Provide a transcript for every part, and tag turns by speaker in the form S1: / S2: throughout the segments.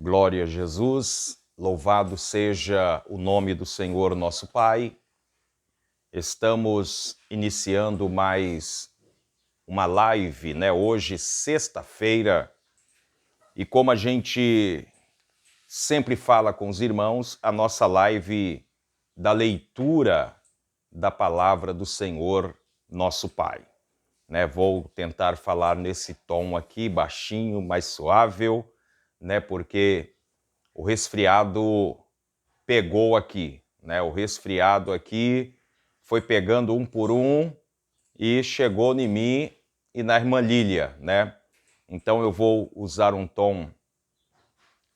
S1: Glória a Jesus, louvado seja o nome do Senhor nosso Pai. Estamos iniciando mais uma live, Hoje, sexta-feira, e como a gente sempre fala com os irmãos, a nossa live da leitura da palavra do Senhor nosso Pai. Vou tentar falar nesse tom aqui, baixinho, mais suave, porque o resfriado pegou aqui, O resfriado aqui foi pegando um por um e chegou em mim e na irmã Lília, Então eu vou usar um tom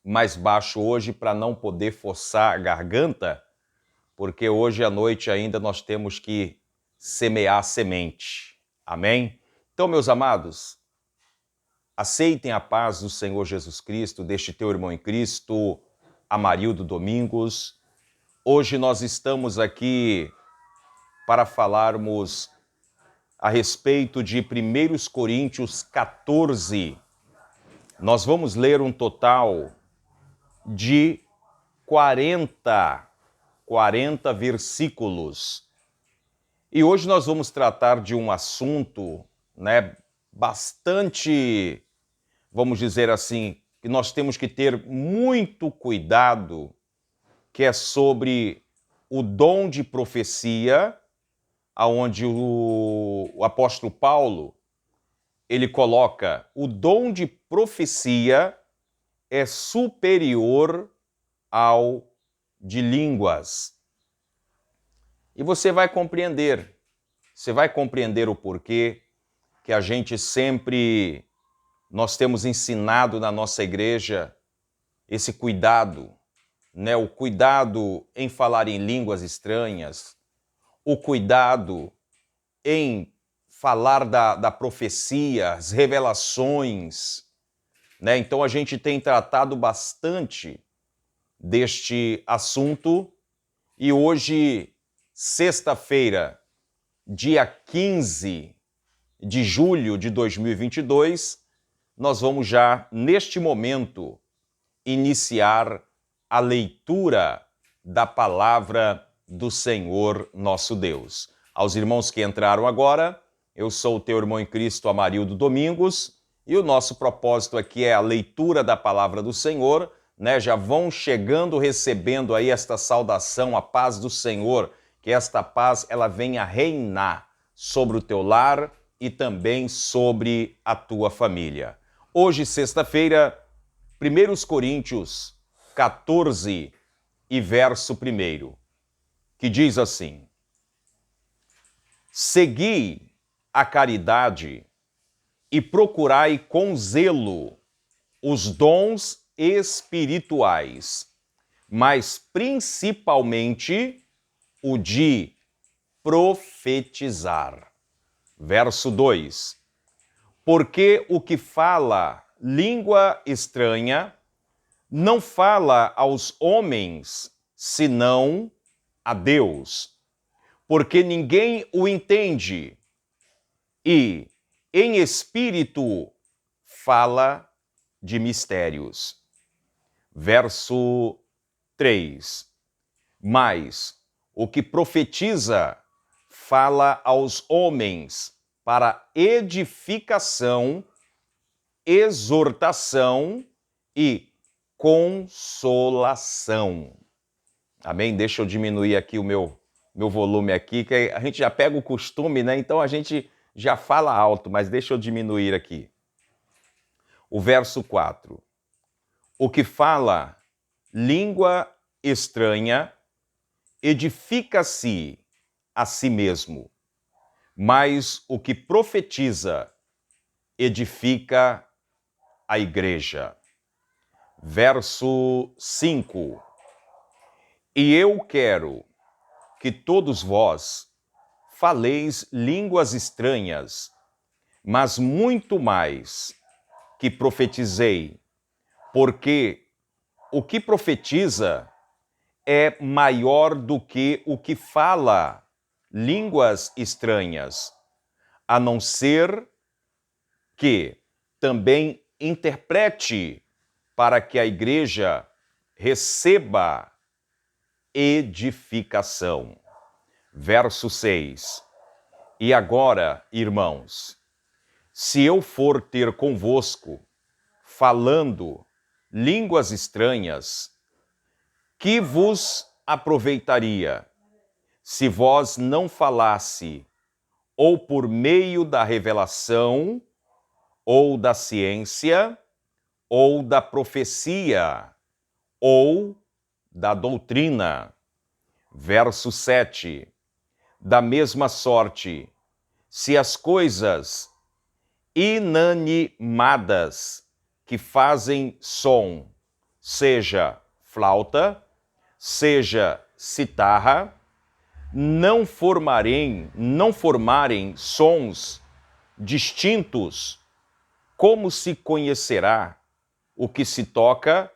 S1: mais baixo hoje para não poder forçar a garganta, porque hoje à noite ainda nós temos que semear a semente. Amém? Então, meus amados, aceitem a paz do Senhor Jesus Cristo, deste teu irmão em Cristo, Amarildo Domingos. Hoje nós estamos aqui para falarmos a respeito de 1 Coríntios 14. Nós vamos ler um total de 40 versículos. E hoje nós vamos tratar de um assunto, bastante, vamos dizer assim, que nós temos que ter muito cuidado, que é sobre o dom de profecia, aonde o apóstolo Paulo, ele coloca o dom de profecia é superior ao de línguas. E você vai compreender o porquê que a gente sempre, nós temos ensinado na nossa igreja esse cuidado, o cuidado em falar em línguas estranhas, o cuidado em falar da profecia, as revelações, Então a gente tem tratado bastante deste assunto e hoje, sexta-feira, dia 15 de julho de 2022, nós vamos já, neste momento, iniciar a leitura da palavra do Senhor nosso Deus. Aos irmãos que entraram agora, eu sou o teu irmão em Cristo, Amarildo Domingos, e o nosso propósito aqui é a leitura da palavra do Senhor, Já vão chegando, recebendo aí esta saudação, a paz do Senhor, que esta paz ela venha reinar sobre o teu lar e também sobre a tua família. Hoje, sexta-feira, 1 Coríntios 14 e verso 1, que diz assim: Segui a caridade e procurai com zelo os dons espirituais, mas principalmente o de profetizar. Verso 2: Porque o que fala língua estranha não fala aos homens, senão a Deus, porque ninguém o entende, e em espírito fala de mistérios. Verso 3: Mas o que profetiza fala aos homens para edificação, exortação e consolação. Amém? Deixa eu diminuir aqui o meu volume aqui, que a gente já pega o costume, Então a gente já fala alto, mas deixa eu diminuir aqui. O verso 4. O que fala língua estranha edifica-se a si mesmo, mas o que profetiza edifica a igreja. Verso 5. E eu quero que todos vós faleis línguas estranhas, mas muito mais que profetizei, porque o que profetiza é maior do que o que fala línguas estranhas, a não ser que também interprete para que a igreja receba edificação. Verso 6. E agora, irmãos, se eu for ter convosco, falando línguas estranhas, que vos aproveitaria, se vós não falasse, ou por meio da revelação, ou da ciência, ou da profecia, ou da doutrina? Verso 7. Da mesma sorte, se as coisas inanimadas que fazem som, seja flauta, seja citarra, não formarem sons distintos, como se conhecerá o que se toca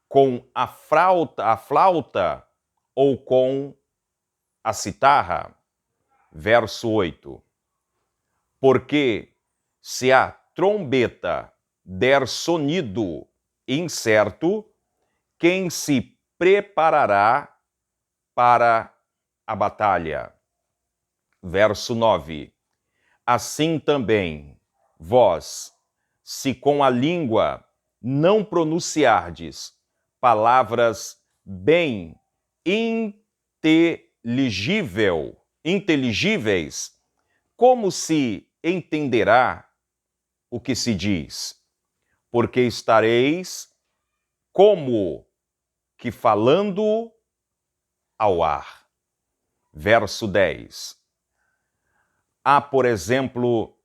S1: com a flauta ou com a citarra? Verso 8. Porque se a trombeta der sonido incerto, quem se preparará para a batalha? Verso 9. Assim também, vós, se com a língua não pronunciardes palavras bem inteligíveis, como se entenderá o que se diz? Porque estareis como que falando ao ar. Verso 10. Há, por exemplo,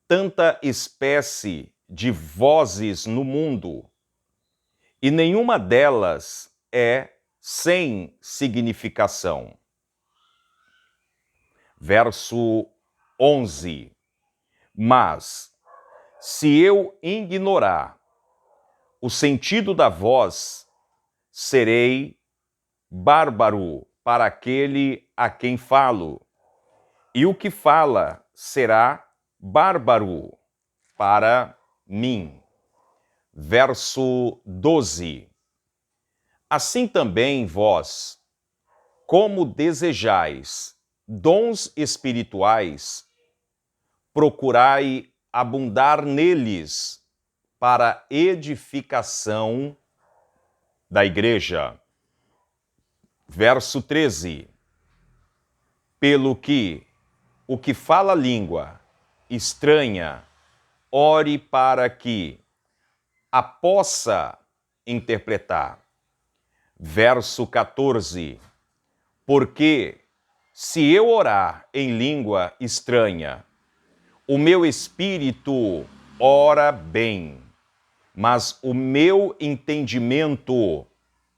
S1: tanta espécie de vozes no mundo, e nenhuma delas é sem significação. Verso 11. Mas, se eu ignorar o sentido da voz, serei bárbaro para aquele a quem falo, e o que fala será bárbaro para mim. Verso 12. Assim também vós, como desejais dons espirituais, procurai abundar neles para edificação da igreja. Verso 13. Pelo que o que fala língua estranha, ore para que a possa interpretar. Verso 14. Porque se eu orar em língua estranha, o meu espírito ora bem, mas o meu entendimento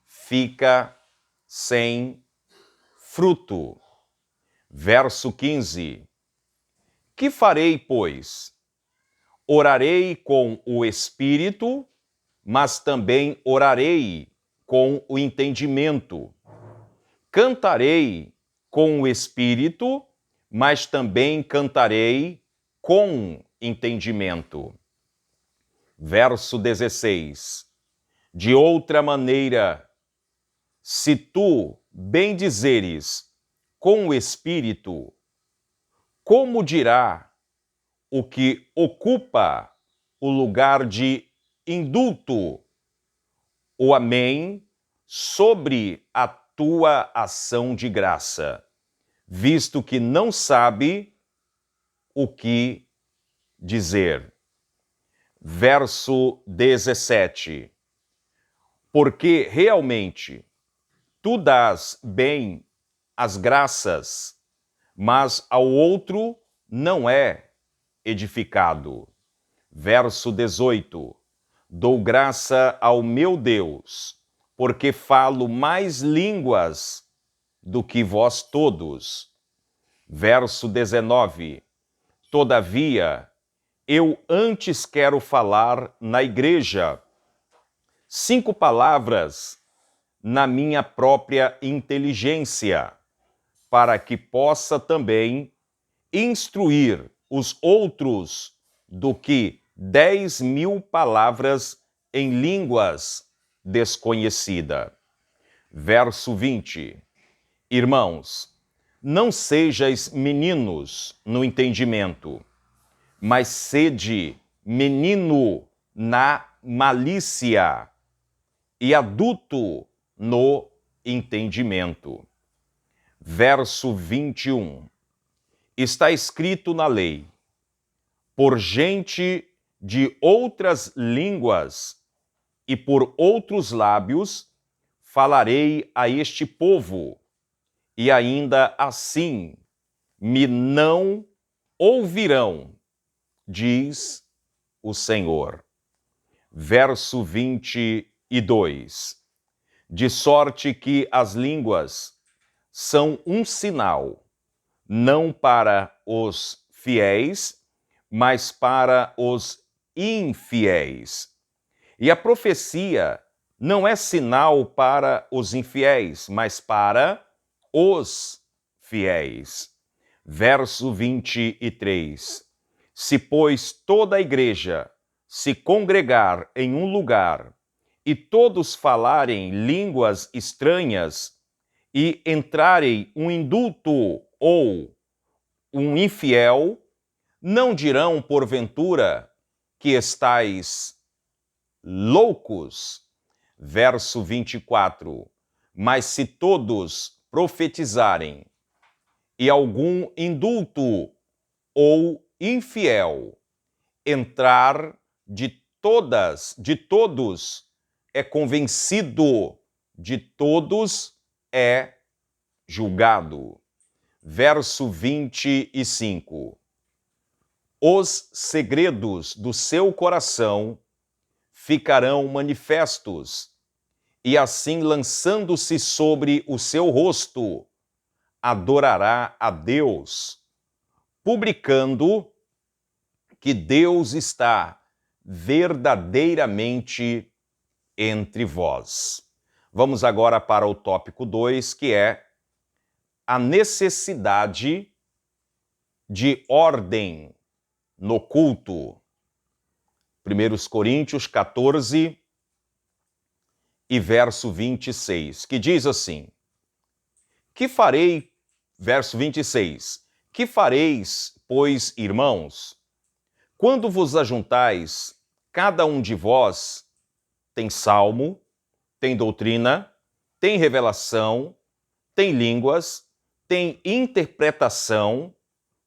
S1: fica sem fruto. Verso 15. Que farei, pois? Orarei com o espírito, mas também orarei com o entendimento. Cantarei com o espírito, mas também cantarei com entendimento. Verso 16. De outra maneira, se tu bendizeres com o espírito, como dirá o que ocupa o lugar de indulto o amém sobre a tua ação de graça, visto que não sabe o que dizer. Verso 17. Porque realmente tu dás bem as graças, mas ao outro não é edificado. Verso 18. Dou graça ao meu Deus, porque falo mais línguas do que vós todos. Verso 19. Todavia, eu antes quero falar na igreja 5 palavras na minha própria inteligência, para que possa também instruir os outros do que 10.000 palavras em línguas desconhecida. Verso 20. Irmãos, não sejais meninos no entendimento, mas sede menino na malícia e adulto no entendimento. Verso 21. Está escrito na lei: por gente de outras línguas e por outros lábios falarei a este povo, e ainda assim me não ouvirão, diz o Senhor. Verso 22. De sorte que as línguas são um sinal, não para os fiéis, mas para os infiéis. E a profecia não é sinal para os infiéis, mas para os fiéis. Verso 23. Se, pois, toda a igreja se congregar em um lugar e todos falarem línguas estranhas e entrarem um indulto ou um infiel, não dirão, porventura, que estais loucos? Verso 24. Mas se todos profetizarem e algum indulto ou infiel entrar de todos é convencido, de todos é julgado. Verso 25. Os segredos do seu coração ficarão manifestos, e assim, lançando-se sobre o seu rosto, adorará a Deus, publicando que Deus está verdadeiramente entre vós. Vamos agora para o tópico 2, que é a necessidade de ordem no culto. 1 Coríntios 14 e verso 26, que diz assim: que farei, verso 26, que fareis, pois, irmãos, quando vos ajuntais, cada um de vós tem salmo, tem doutrina, tem revelação, tem línguas, tem interpretação,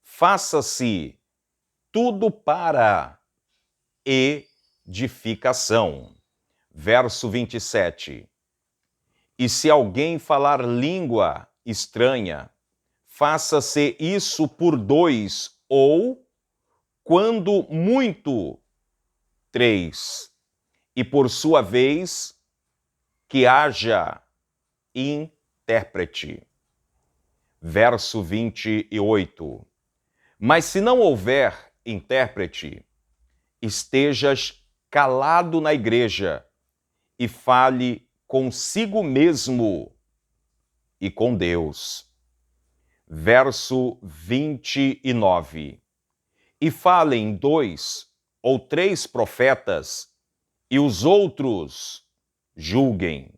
S1: faça-se tudo para edificação. Verso 27. E se alguém falar língua estranha, faça-se isso por 2, ou, quando muito, 3. E por sua vez, que haja intérprete. Verso 28. Mas se não houver intérprete, estejas calado na igreja e fale consigo mesmo e com Deus. Verso 29. E falem 2 ou 3 profetas, e os outros julguem.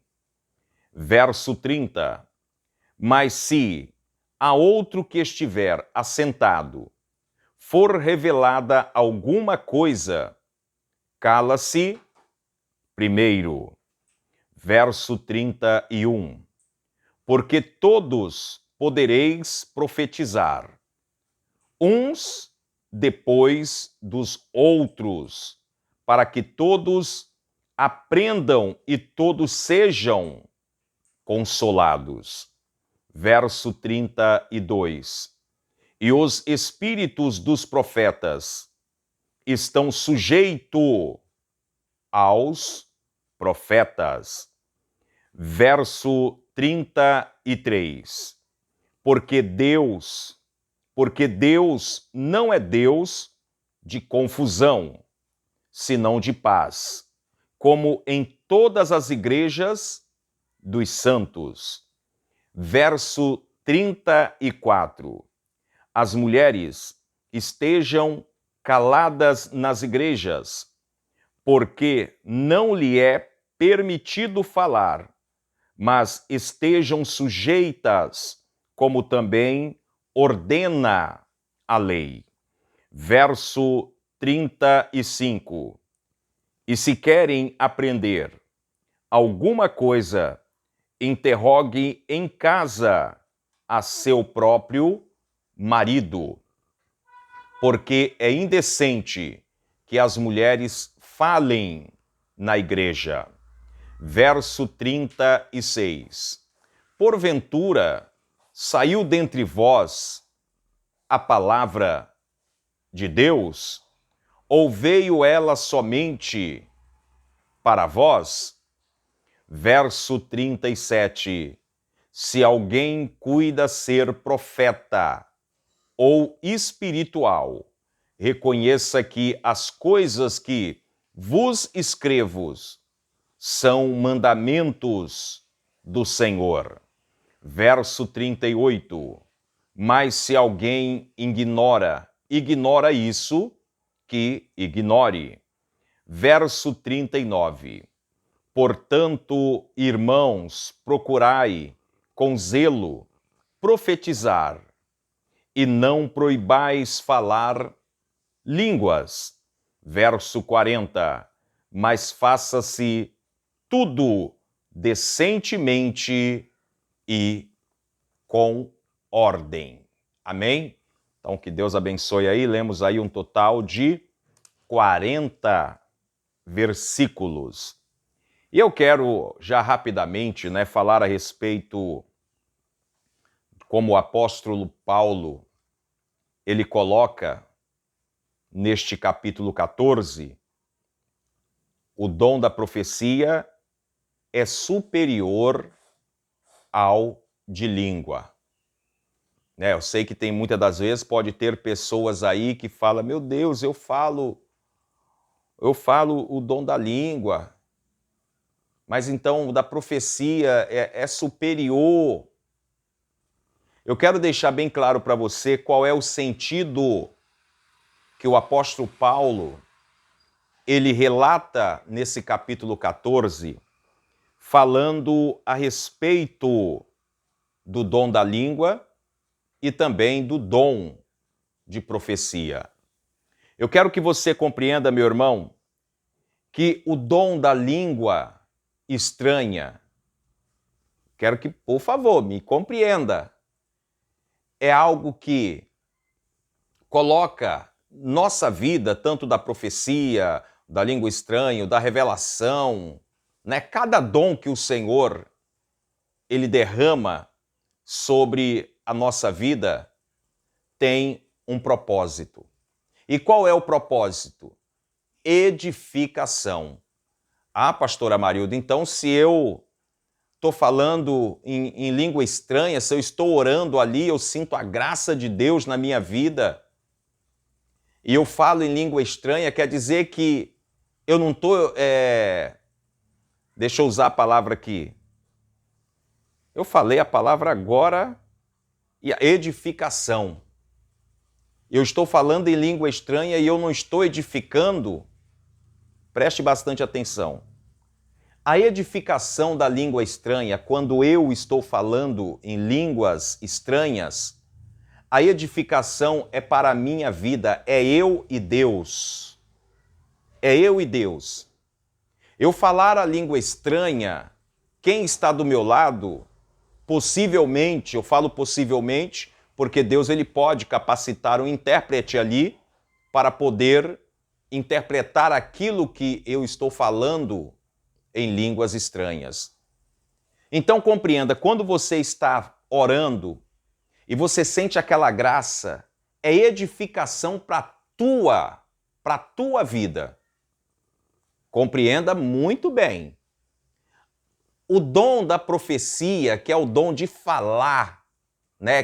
S1: Verso 30. Mas se a outro que estiver assentado for revelada alguma coisa, cala-se primeiro. Verso 31. Porque todos podereis profetizar, uns depois dos outros, para que todos aprendam e todos sejam consolados. Verso 32. E os espíritos dos profetas estão sujeitos aos profetas. Verso 33. Porque Deus não é Deus de confusão, senão de paz, como em todas as igrejas dos santos. Verso 34. As mulheres estejam caladas nas igrejas, porque não lhe é permitido falar, mas estejam sujeitas, como também ordena a lei. Verso 35. E se querem aprender alguma coisa, interrogue em casa a seu próprio marido, porque é indecente que as mulheres falem na igreja. Verso 36. Porventura, saiu dentre vós a palavra de Deus, ou veio ela somente para vós? Verso 37. Se alguém cuida ser profeta ou espiritual, reconheça que as coisas que vos escrevo são mandamentos do Senhor. Verso 38. Mas se alguém ignora isso, que ignore. Verso 39. Portanto, irmãos, procurai com zelo profetizar, e não proibais falar línguas. Verso 40. Mas faça-se tudo decentemente e com ordem. Amém? Então, que Deus abençoe aí. Lemos aí um total de 40 versículos. E eu quero já rapidamente, falar a respeito como o apóstolo Paulo, ele coloca neste capítulo 14, o dom da profecia é superior ao de língua. Eu sei que tem muitas das vezes, pode ter pessoas aí que falam, meu Deus, eu falo o dom da língua, mas então o da profecia é superior. Eu quero deixar bem claro para você qual é o sentido que o apóstolo Paulo, ele relata nesse capítulo 14, falando a respeito do dom da língua e também do dom de profecia. Eu quero que você compreenda, meu irmão, que o dom da língua estranha, quero que, por favor, me compreenda, é algo que coloca nossa vida, tanto da profecia, da língua estranha, da revelação, cada dom que o Senhor ele derrama sobre a nossa vida tem um propósito. E qual é o propósito? Edificação. Ah, pastora Marilda, então se eu estou falando em língua estranha, se eu estou orando ali, eu sinto a graça de Deus na minha vida, e eu falo em língua estranha, quer dizer que eu não estou... Deixa eu usar a palavra aqui. Eu falei a palavra agora, e a edificação. Eu estou falando em língua estranha e eu não estou edificando. Preste bastante atenção. A edificação da língua estranha, quando eu estou falando em línguas estranhas, a edificação é para a minha vida, é eu e Deus. É eu e Deus. Eu falar a língua estranha, quem está do meu lado, possivelmente, eu falo possivelmente, porque Deus ele pode capacitar um intérprete ali para poder interpretar aquilo que eu estou falando em línguas estranhas. Então compreenda, quando você está orando e você sente aquela graça, é edificação para a tua vida. Compreenda muito bem. O dom da profecia, que é o dom de falar,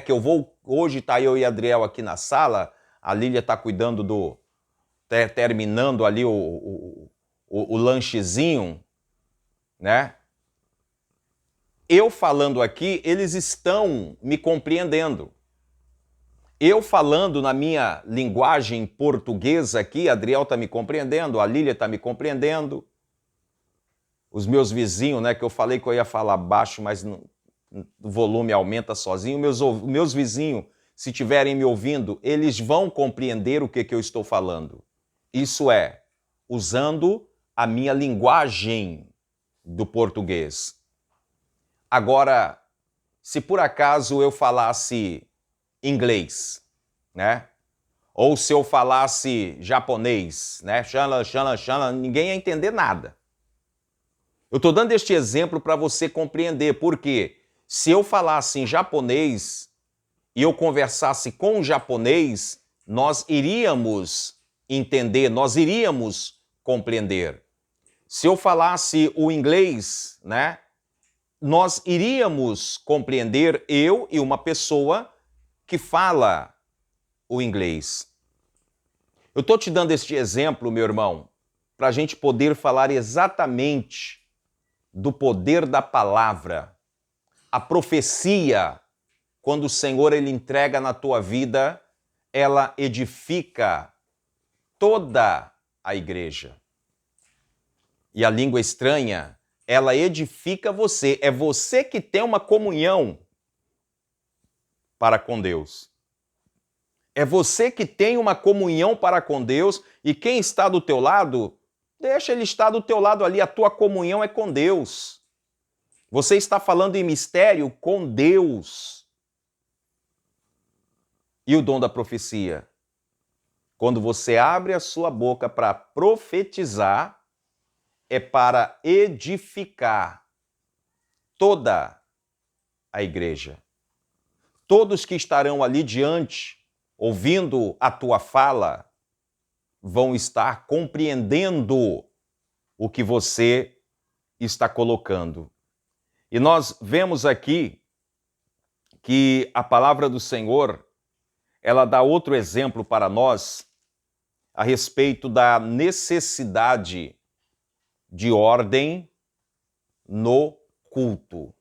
S1: que eu vou, hoje tá eu e Adriel aqui na sala, a Lília está cuidando terminando ali o lanchezinho, Eu falando aqui, eles estão me compreendendo. Eu falando na minha linguagem portuguesa aqui, a Adriel está me compreendendo, a Lília está me compreendendo, os meus vizinhos, né, que eu falei que eu ia falar baixo, mas o volume aumenta sozinho, meus vizinhos, se estiverem me ouvindo, eles vão compreender o que eu estou falando. Isso é, usando a minha linguagem do português. Agora, se por acaso eu falasse inglês, né? Ou se eu falasse japonês, né? Ninguém ia entender nada. Eu estou dando este exemplo para você compreender, porque se eu falasse em japonês e eu conversasse com um japonês, nós iríamos entender, nós iríamos compreender. Se eu falasse o inglês, né? Nós iríamos compreender, eu e uma pessoa que fala o inglês. Eu estou te dando este exemplo, meu irmão, para a gente poder falar exatamente do poder da palavra. A profecia, quando o Senhor ele entrega na tua vida, ela edifica toda a igreja. E a língua estranha, ela edifica você. É você que tem uma comunhão para com Deus. É você que tem uma comunhão para com Deus e quem está do teu lado, deixa ele estar do teu lado ali. A tua comunhão é com Deus. Você está falando em mistério com Deus. E o dom da profecia? Quando você abre a sua boca para profetizar, é para edificar toda a igreja. Todos que estarão ali diante, ouvindo a tua fala, vão estar compreendendo o que você está colocando. E nós vemos aqui que a palavra do Senhor, ela dá outro exemplo para nós a respeito da necessidade de ordem no culto.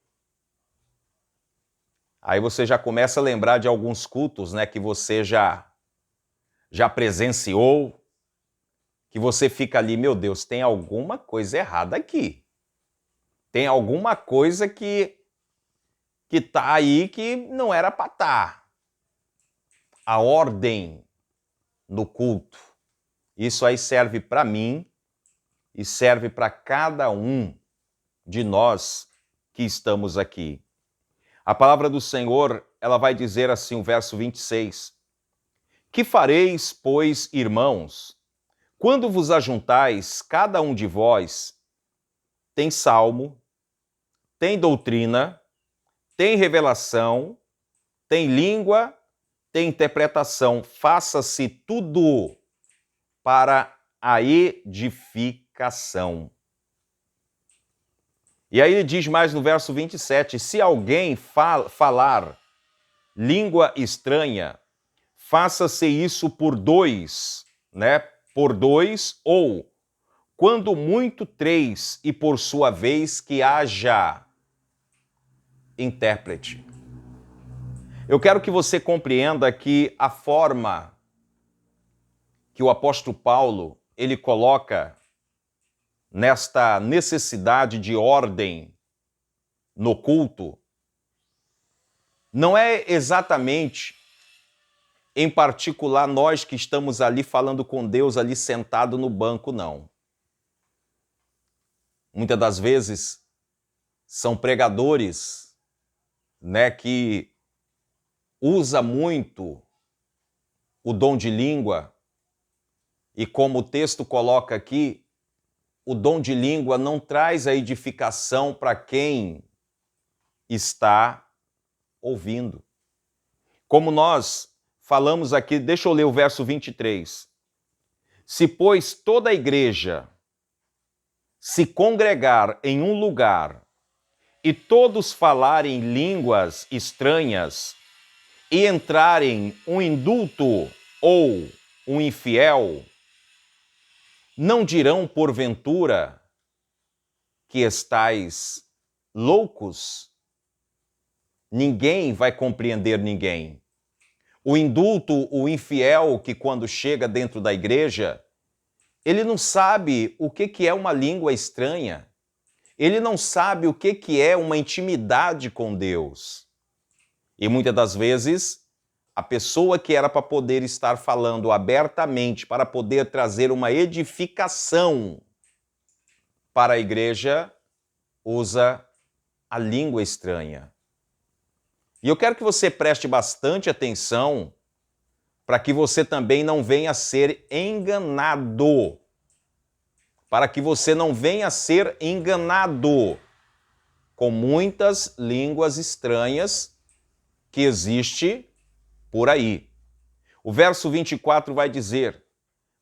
S1: Aí você já começa a lembrar de alguns cultos, né, que você já presenciou, que você fica ali, meu Deus, tem alguma coisa errada aqui. Tem alguma coisa que tá aí que não era para estar. A ordem no culto. Isso aí serve para mim e serve para cada um de nós que estamos aqui. A palavra do Senhor, ela vai dizer assim, o verso 26. Que fareis, pois, irmãos, quando vos ajuntais, cada um de vós tem salmo, tem doutrina, tem revelação, tem língua, tem interpretação. Faça-se tudo para a edificação. E aí ele diz mais no verso 27, se alguém falar língua estranha, faça-se isso por dois, né? Por dois, ou, quando muito, três, e por sua vez que haja intérprete. Eu quero que você compreenda que a forma que o apóstolo Paulo, ele coloca nesta necessidade de ordem no culto, não é exatamente, em particular, nós que estamos ali falando com Deus, ali sentado no banco, não. Muitas das vezes são pregadores, né, que usa muito o dom de língua, e como o texto coloca aqui, o dom de língua não traz a edificação para quem está ouvindo. Como nós falamos aqui, deixa eu ler o verso 23. Se, pois, toda a igreja se congregar em um lugar e todos falarem línguas estranhas e entrarem um indulto ou um infiel, não dirão porventura que estais loucos? Ninguém vai compreender ninguém. O indulto, o infiel que quando chega dentro da igreja, ele não sabe o que é uma língua estranha. Ele não sabe o que é uma intimidade com Deus. E muitas das vezes, a pessoa que era para poder estar falando abertamente, para poder trazer uma edificação para a igreja, usa a língua estranha. E eu quero que você preste bastante atenção para que você também não venha a ser enganado. Para que você não venha a ser enganado com muitas línguas estranhas que existe por aí. O verso 24 vai dizer: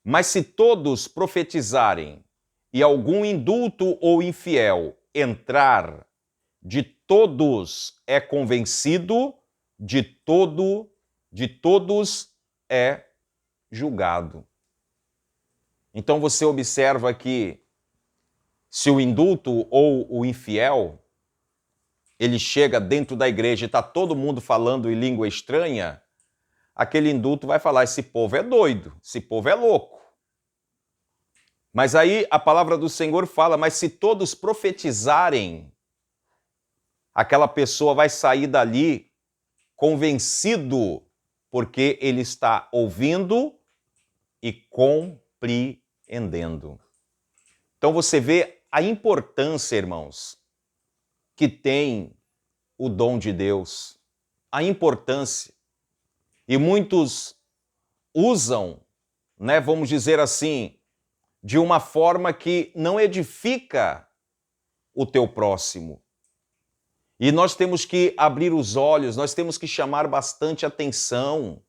S1: mas se todos profetizarem e algum indulto ou infiel entrar, de todos é convencido, de todos é julgado. Então você observa que se o indulto ou o infiel, ele chega dentro da igreja e está todo mundo falando em língua estranha, aquele indulto vai falar: esse povo é doido, esse povo é louco. Mas aí a palavra do Senhor fala: mas se todos profetizarem, aquela pessoa vai sair dali convencido, porque ele está ouvindo e compreendendo. Então você vê a importância, irmãos, que tem o dom de Deus, a importância. E muitos usam, vamos dizer assim, de uma forma que não edifica o teu próximo. E nós temos que abrir os olhos, nós temos que chamar bastante atenção.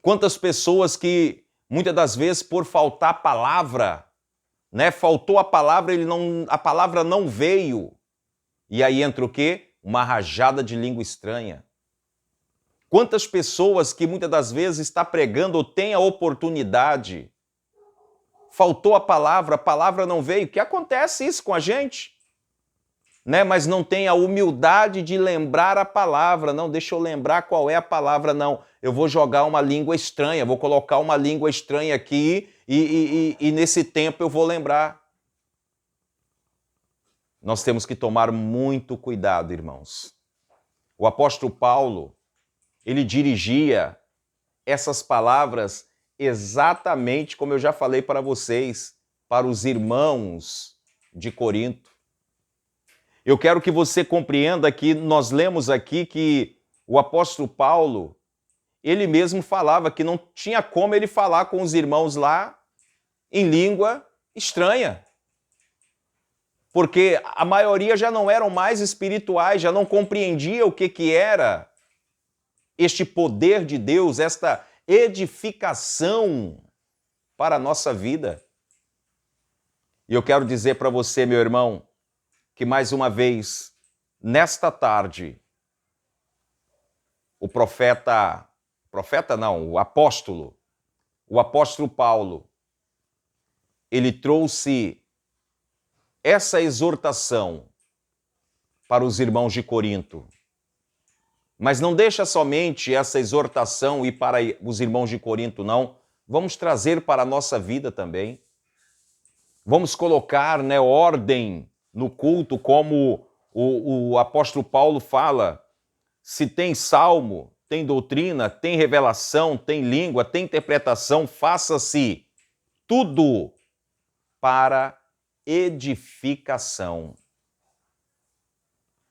S1: Quantas pessoas que, muitas das vezes, por faltar palavra, faltou a palavra, a palavra não veio. E aí entra o quê? Uma rajada de língua estranha. Quantas pessoas que muitas das vezes está pregando ou tem a oportunidade, faltou a palavra não veio. Que acontece isso com a gente? Mas não tem a humildade de lembrar a palavra. Não, deixa eu lembrar qual é a palavra, não. Eu vou jogar uma língua estranha, vou colocar uma língua estranha aqui e nesse tempo eu vou lembrar. Nós temos que tomar muito cuidado, irmãos. O apóstolo Paulo, ele dirigia essas palavras exatamente como eu já falei para vocês, para os irmãos de Corinto. Eu quero que você compreenda que nós lemos aqui que o apóstolo Paulo, ele mesmo falava que não tinha como ele falar com os irmãos lá em língua estranha. Porque a maioria já não eram mais espirituais, já não compreendia o que era este poder de Deus, esta edificação para a nossa vida. E eu quero dizer para você, meu irmão, que mais uma vez, nesta tarde, o apóstolo Paulo, ele trouxe essa exortação para os irmãos de Corinto. Mas não deixa somente essa exortação ir para os irmãos de Corinto, não. Vamos trazer para a nossa vida também. Vamos colocar ordem no culto, como o apóstolo Paulo fala. Se tem salmo, tem doutrina, tem revelação, tem língua, tem interpretação, faça-se tudo para edificação.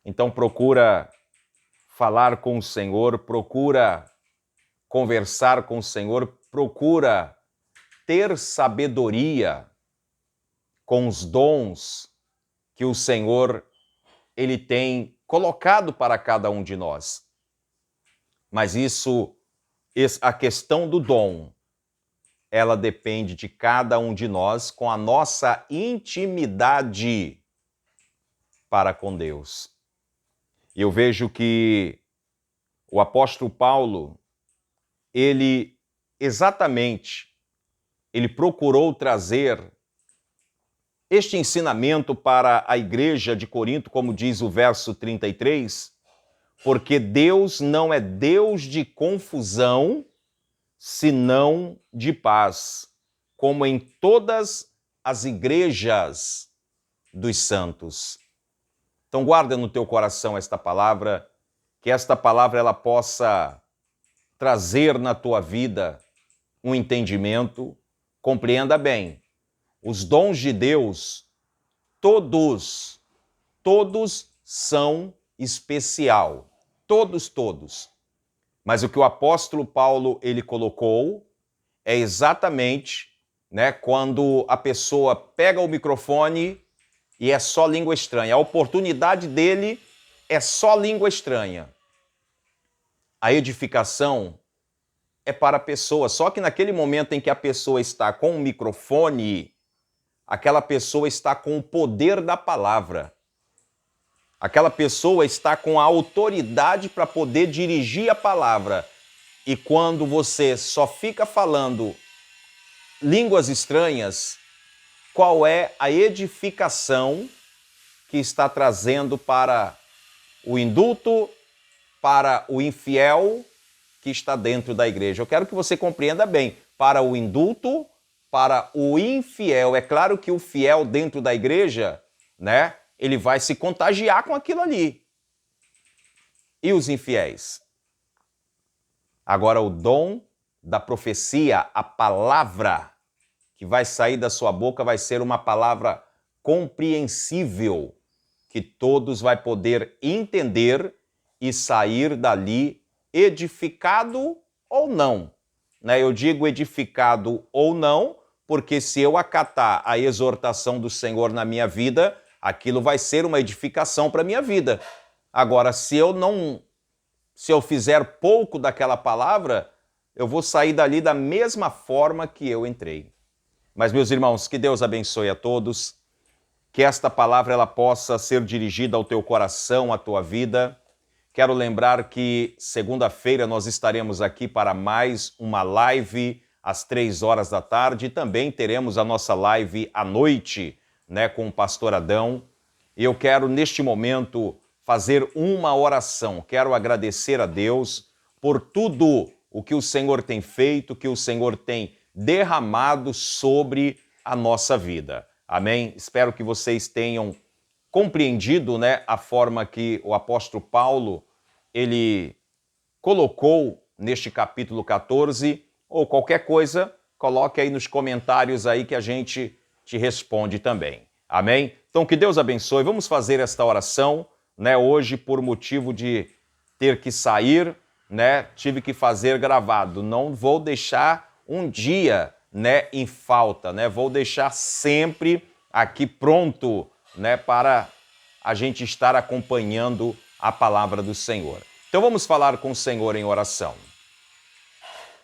S1: Então procura falar com o Senhor, procura conversar com o Senhor, procura ter sabedoria com os dons que o Senhor ele tem colocado para cada um de nós. Mas a questão do dom, ela depende de cada um de nós com a nossa intimidade para com Deus. E eu vejo que o apóstolo Paulo, ele procurou trazer este ensinamento para a igreja de Corinto, como diz o verso 33, porque Deus não é Deus de confusão, senão de paz, como em todas as igrejas dos santos. Então guarda no teu coração esta palavra, que esta palavra ela possa trazer na tua vida um entendimento. Compreenda bem, os dons de Deus, todos são especial. Todos. Mas o que o apóstolo Paulo ele colocou é exatamente, né, quando a pessoa pega o microfone e é só língua estranha. A oportunidade dele é só língua estranha. A edificação é para a pessoa. Só que naquele momento em que a pessoa está com o microfone, aquela pessoa está com o poder da palavra. Aquela pessoa está com a autoridade para poder dirigir a palavra. E quando você só fica falando línguas estranhas, qual é a edificação que está trazendo para o indulto, para o infiel que está dentro da igreja? Eu quero que você compreenda bem. Para o indulto, para o infiel. É claro que o fiel dentro da igreja, né, ele vai se contagiar com aquilo ali. E os infiéis? Agora, o dom da profecia, a palavra que vai sair da sua boca vai ser uma palavra compreensível, que todos vai poder entender e sair dali edificado ou não. Né? Eu digo edificado ou não, porque se eu acatar a exortação do Senhor na minha vida, aquilo vai ser uma edificação para a minha vida. Agora, se eu fizer pouco daquela palavra, eu vou sair dali da mesma forma que eu entrei. Mas, meus irmãos, que Deus abençoe a todos, que esta palavra ela possa ser dirigida ao teu coração, à tua vida. Quero lembrar que segunda-feira nós estaremos aqui para mais uma live às 3 horas da tarde e também teremos a nossa live à noite, né, com o pastor Adão. E eu quero, neste momento, fazer uma oração. Quero agradecer a Deus por tudo o que o Senhor tem feito, que o Senhor tem derramado sobre a nossa vida. Amém? Espero que vocês tenham compreendido, né, a forma que o apóstolo Paulo ele colocou neste capítulo 14, ou qualquer coisa, coloque aí nos comentários aí que a gente te responde também. Amém? Então que Deus abençoe. Vamos fazer esta oração, né, hoje por motivo de ter que sair, né, tive que fazer gravado. Não vou deixar um dia, né, em falta, né? Vou deixar sempre aqui pronto, né, para a gente estar acompanhando a palavra do Senhor. Então vamos falar com o Senhor em oração.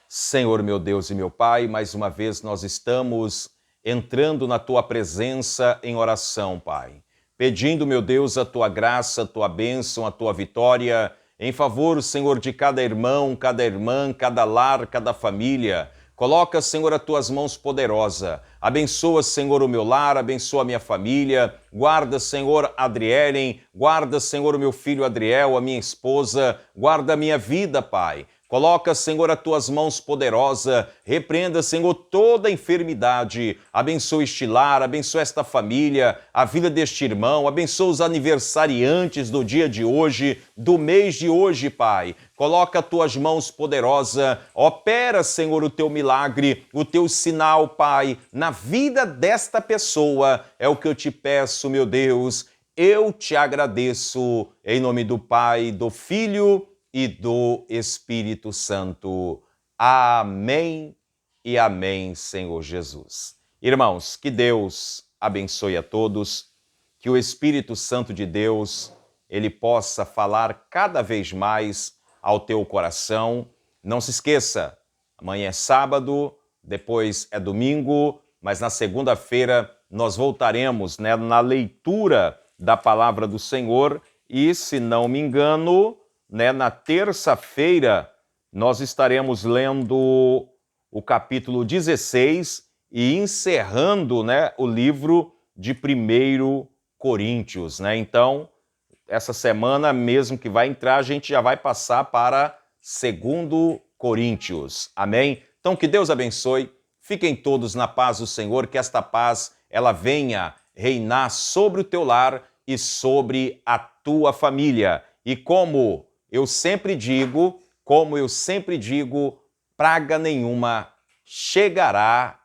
S1: Senhor, meu Deus e meu Pai, mais uma vez nós estamos entrando na Tua presença em oração, Pai. Pedindo, meu Deus, a Tua graça, a Tua bênção, a Tua vitória, em favor, Senhor, de cada irmão, cada irmã, cada lar, cada família. Coloca, Senhor, as Tuas mãos poderosas. Abençoa, Senhor, o meu lar, abençoa a minha família. Guarda, Senhor, Adrielen. Guarda, Senhor, o meu filho Adriel, a minha esposa. Guarda a minha vida, Pai. Coloca, Senhor, as Tuas mãos poderosas. Repreenda, Senhor, toda enfermidade. Abençoa este lar, abençoa esta família, a vida deste irmão. Abençoa os aniversariantes do dia de hoje, do mês de hoje, Pai. Coloca as Tuas mãos poderosas. Opera, Senhor, o Teu milagre, o Teu sinal, Pai, na vida desta pessoa. É o que eu te peço, meu Deus. Eu te agradeço. Em nome do Pai, do Filho e do Espírito Santo. Amém e amém, Senhor Jesus. Irmãos, que Deus abençoe a todos, que o Espírito Santo de Deus, ele possa falar cada vez mais ao teu coração. Não se esqueça, amanhã é sábado, depois é domingo, mas na segunda-feira nós voltaremos, né, na leitura da palavra do Senhor e, se não me engano, né, na terça-feira nós estaremos lendo o capítulo 16 e encerrando, né, o livro de 1 Coríntios, né? Então, essa semana mesmo que vai entrar, a gente já vai passar para 2 Coríntios. Amém? Então que Deus abençoe. Fiquem todos na paz do Senhor, que esta paz ela venha reinar sobre o teu lar e sobre a tua família. E como eu sempre digo, praga nenhuma chegará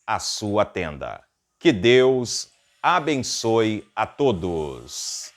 S1: à sua tenda. Que Deus abençoe a todos.